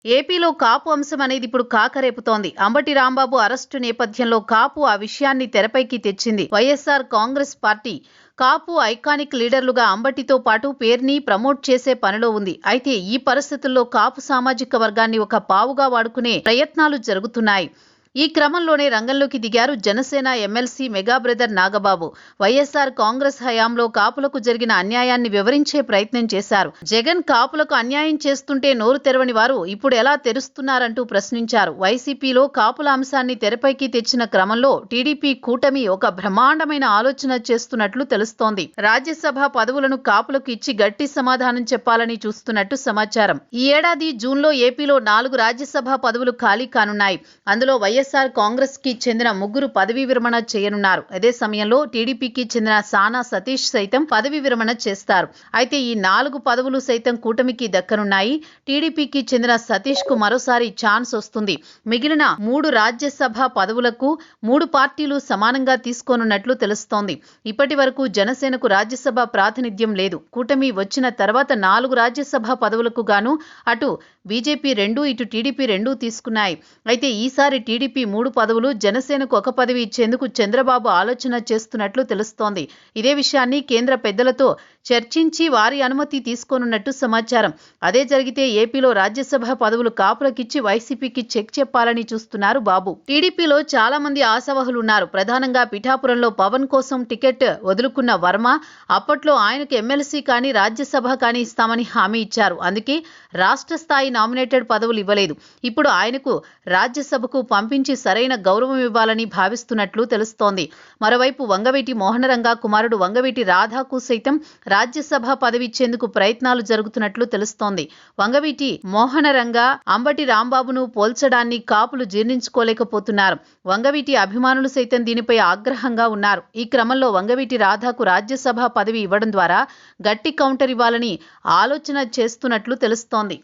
ఏపీలో కాపు అంశం అనేది ఇప్పుడు కాకరేపుతోంది. అంబటి రాంబాబు అరెస్టు నేపథ్యంలో కాపు ఆ విషయాన్ని తెరపైకి తెచ్చింది. వైఎస్ఆర్ కాంగ్రెస్ పార్టీ కాపు ఐకానిక్ లీడర్లుగా అంబటితో పాటు పేరుని ప్రమోట్ చేసే పనిలో ఉంది. అయితే ఈ పరిస్థితుల్లో కాపు సామాజిక వర్గాన్ని ఒక పావుగా వాడుకునే ప్రయత్నాలు జరుగుతున్నాయి. ఈ క్రమంలోనే రంగంలోకి దిగారు Janasena MLC mega brother Nagababu. YSR Congress హయాంలో కాపులకు జరిగిన అన్యాయాన్ని వివరించే ప్రయత్నం చేశారు. జగన్ కాపులకు అన్యాయం చేస్తుంటే నోరు తెరవని వారు ఇప్పుడు ఎలా తెరుస్తున్నారంటూ ప్రశ్నించారు. వైసీపీలో కాపుల అంశాన్ని తెరపైకి తెచ్చిన క్రమంలో టీడీపీ కూటమి ఒక బ్రహ్మాండమైన ఆలోచన చేస్తున్నట్లు తెలుస్తోంది. రాజ్యసభ పదవులను కాపులకు ఇచ్చి గట్టి సమాధానం చెప్పాలని చూస్తున్నట్టు సమాచారం. ఈ ఏడాది జూన్లో ఏపీలో 4 రాజ్యసభ పదవులు ఖాళీ కానున్నాయి. అందులో వైఎస్ఆర్ కాంగ్రెస్ కి చెందిన 3 పదవీ విరమణ చేయనున్నారు. అదే సమయంలో టీడీపీకి చెందిన సానా సతీష్ సైతం పదవీ విరమణ చేస్తారు. అయితే ఈ 4 పదవులు సైతం కూటమికి దక్కనున్నాయి. టీడీపీకి చెందిన సతీష్ కు మరోసారి ఛాన్స్ వస్తుంది. మిగిలిన 3 రాజ్యసభ పదవులకు 3 పార్టీలు సమానంగా తీసుకోనున్నట్లు తెలుస్తోంది. ఇప్పటి వరకు జనసేనకు రాజ్యసభ ప్రాతినిధ్యం లేదు. కూటమి వచ్చిన తర్వాత 4 రాజ్యసభ పదవులకు గాను అటు బీజేపీ 2 ఇటు టీడీపీ 2 తీసుకున్నాయి. అయితే ఈసారి టీడీపీ 3 పదవులు, జనసేనకు 1 పదవి ఇచ్చేందుకు చంద్రబాబు ఆలోచన చేస్తున్నట్లు తెలుస్తోంది. ఇదే విషయాన్ని కేంద్ర పెద్దలతో చర్చించి వారి అనుమతి తీసుకోనున్నట్టు సమాచారం. అదే జరిగితే ఏపీలో రాజ్యసభ పదవులు కాపులకిచ్చి వైసీపీకి చెక్ చెప్పాలని చూస్తున్నారు బాబు. టీడీపీలో చాలా మంది ఆశావహులున్నారు. ప్రధానంగా పిఠాపురంలో పవన్ కోసం టికెట్ వదులుకున్న వర్మ అప్పట్లో ఆయనకు ఎమ్మెల్సీ కానీ రాజ్యసభ కానీ ఇస్తామని హామీ ఇచ్చారు. అందుకే రాష్ట్ర స్థాయి నామినేటెడ్ పదవులు ఇవ్వలేదు. ఇప్పుడు ఆయనకు రాజ్యసభకు పంపించి సరైన గౌరవం ఇవ్వాలని భావిస్తున్నట్లు తెలుస్తోంది. మరోవైపు వంగవీటి మోహనరంగ కుమారుడు వంగవీటి రాధాకు సైతం రాజ్యసభ పదవి ఇచ్చేందుకు ప్రయత్నాలు జరుగుతున్నట్లు తెలుస్తోంది. వంగవీటి మోహనరంగ అంబటి రాంబాబును పోల్చడాన్ని కాపులు జీర్ణించుకోలేకపోతున్నారు. వంగవీటి అభిమానులు సైతం దీనిపై ఆగ్రహంగా ఉన్నారు. ఈ క్రమంలో వంగవీటి రాధాకు రాజ్యసభ పదవి ఇవ్వడం ద్వారా గట్టి కౌంటర్ ఇవ్వాలని ఆలోచన చేస్తున్నట్లు తెలుస్తోంది.